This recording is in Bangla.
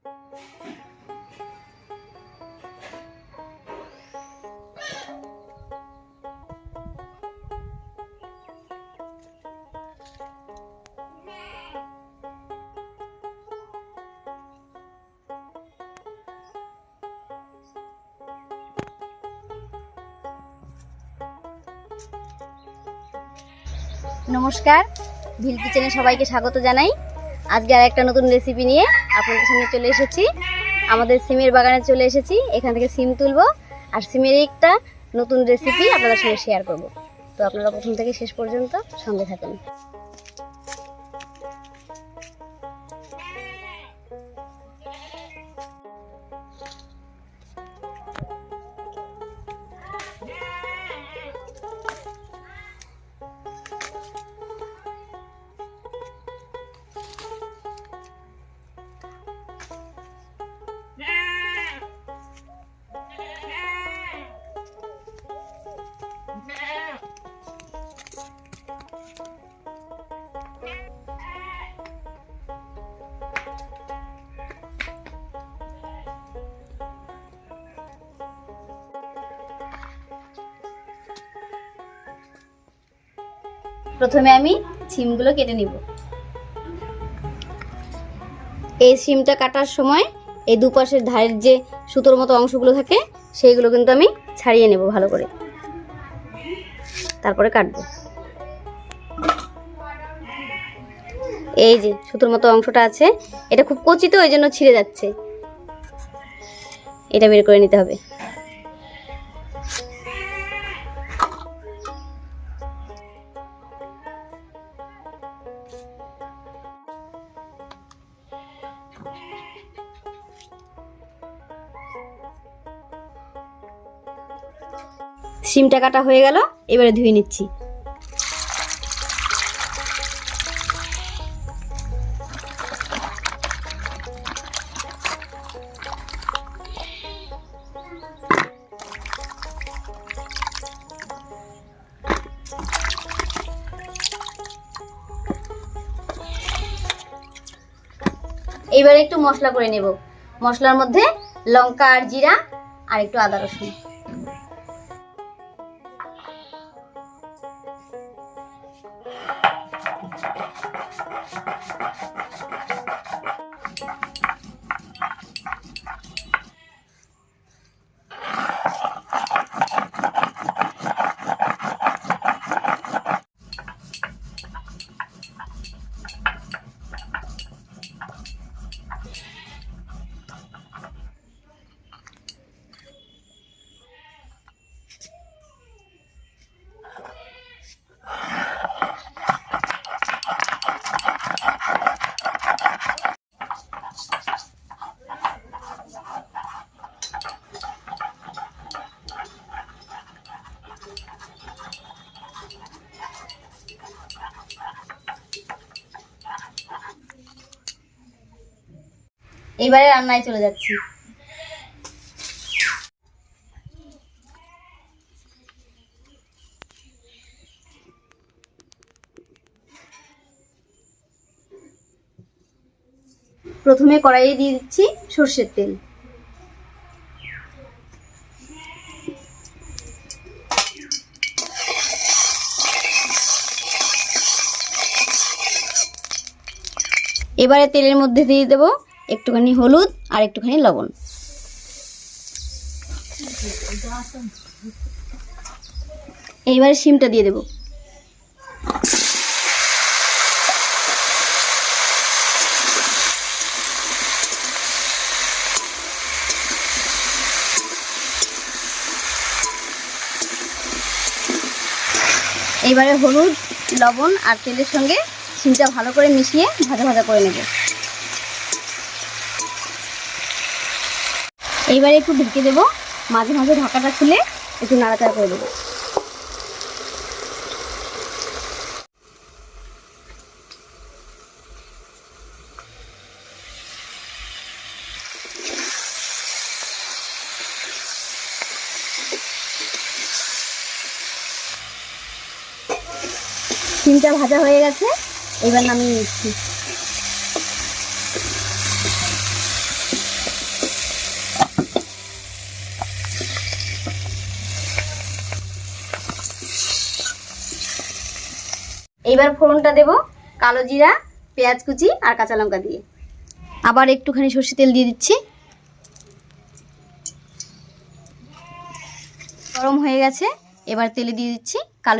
নমস্কার, ভিল কিচেনে সবাইকে স্বাগত জানাই। আজকে আর একটা নতুন রেসিপি নিয়ে আপনাদের সামনে চলে এসেছি। আমাদের সিমের বাগানে চলে এসেছি, এখান থেকে সিম তুলবো আর সিমের একটা নতুন রেসিপি আপনাদের সঙ্গে শেয়ার করব। তো আপনারা প্রথম থেকে শেষ পর্যন্ত সঙ্গে থাকুন। প্রথমে আমি সিমগুলো কেটে নিব। এই সিমটা কাটার সময় এই দুপাশের ধারের যে সুতোর মতো অংশগুলো থাকে সেইগুলো কিন্তু আমি ছাড়িয়ে নেব ভালো করে, তারপরে কাটবো। এই যে সুতোর মতো অংশটা আছে, এটা খুব কচি তো এই জন্য ছিঁড়ে যাচ্ছে, এটা বের করে নিতে হবে। সিমটা কাটা হয়ে গেল, এবারে ধুয়ে নিচ্ছি। এইবারে একটু মশলা করে নেব। মশলার মধ্যে লঙ্কা আর জিরা আর একটু আদা রসুন। এবারে রান্নায় চলে যাচ্ছি। প্রথমে কড়াইয়ে দিয়ে দিচ্ছি সরষের তেল। এবারে তেলের মধ্যে দিয়ে দেব একটুখানি হলুদ আর একটুখানি লবণ। এইবারে শিমটা দিয়ে দেব। এইবারে হলুদ, লবণ আর তেলের সঙ্গে শিমটা ভালো করে মিশিয়ে ভাজা ভাজা করে নেব। এইবারে একটু ঢেকে দেব, মাঝে মাঝে ঢাকাটা খুলে একটু নাড়াচাড়া করে দেবো। শিমটা ভাজা হয়ে গেছে, এবার নামিয়ে নিচ্ছি। এইবার ফোড়নটা দেব কালো জিরা, পেঁয়াজ কুচি আর কাঁচা লঙ্কা দিয়ে। আবার একটুখানি সর্ষে তেল দিয়ে দিচ্ছি। গরম হয়ে গেছে, এবার তেলে দিয়ে দিচ্ছি কালো জিরা।